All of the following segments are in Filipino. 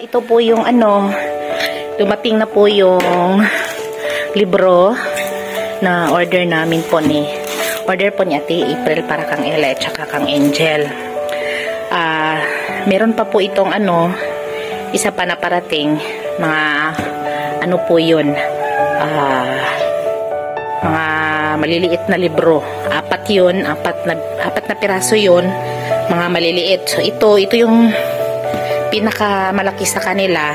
Ito po yung dumating na po yung libro na order namin po ni Ate April para kang Ella at saka kang Angel. Meron pa po itong isa pa na parating, mga po yun, mga maliliit na libro. Apat na piraso yun, mga maliliit. So ito yung pinakamalaki sa kanila.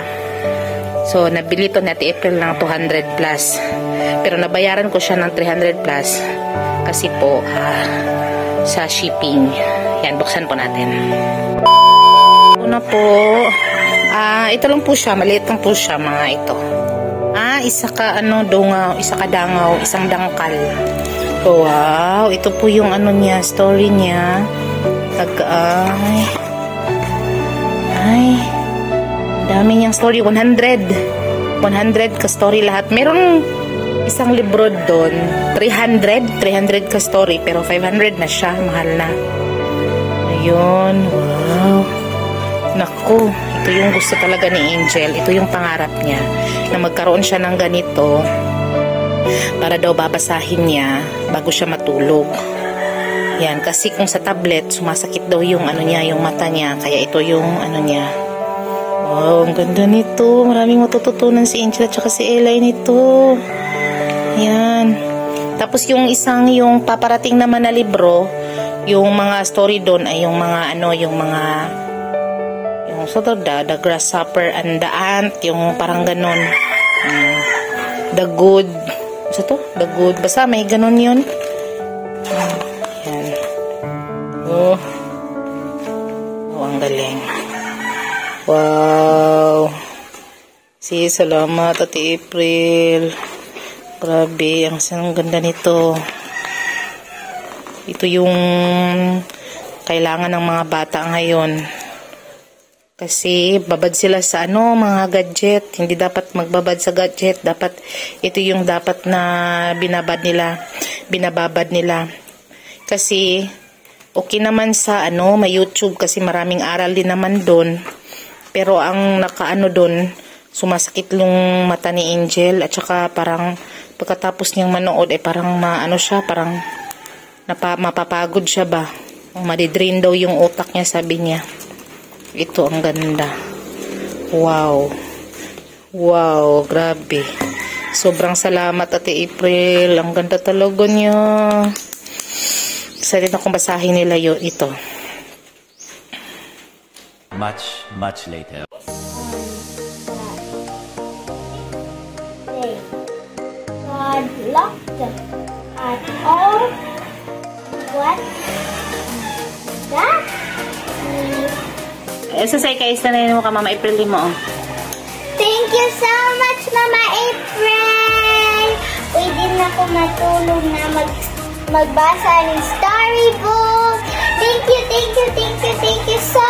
So nabili to ni Ate April ng 200 plus. Pero nabayaran ko siya ng 300 plus kasi po sa shipping. Yan, buksan po natin. Una po, ito lang po siya, maliit lang po siya, mga ito. Isa ka dungaw, isa ka dangaw, isang dangkal. Oh, wow, ito po yung niya, story niya. Dami niyang story, 100 ka story lahat. Meron isang libro doon, 300 ka story, pero 500 na siya, mahal na. Ayun, wow. Naku, ito yung gusto talaga ni Angel. Ito yung pangarap niya, na magkaroon siya ng ganito para daw babasahin niya bago siya matulog. Yan, kasi kung sa tablet, sumasakit daw yung yung mata niya, kaya ito yung niya. Wow, ang ganda nito. Maraming matututunan si Angel at saka si Ella nito. Yan. Tapos yung yung paparating naman na libro, yung mga story doon ay yung mga the grasshopper and the ant, yung parang ganon. The good. The good. Basta may ganon yun. Yan. Oh, ang galing. Wow. Salamat Ate April. Grabe, ang ganda nito. Ito yung kailangan ng mga bata ngayon. Kasi babad sila sa mga gadget. Hindi dapat magbabad sa gadget. Dapat ito yung dapat na binababad nila. Kasi okay naman sa may YouTube kasi maraming aral din naman doon. Pero ang doon, sumasakit yung mata ni Angel at saka parang pagkatapos niyang manood parang parang mapapagod siya ba. Madidrain daw yung utak niya, sabi niya. Ito ang ganda. Wow. Wow, grabe. Sobrang salamat Ate April. Ang ganda talaga niya. Excited akong basahin nila ito. Much later. God locked at all. What? That? Sasay kayo sa mo ka, Mama April mo. Thank you so much, Mama April! Pwede na ako matulog na magbasa ng storybook. Thank you so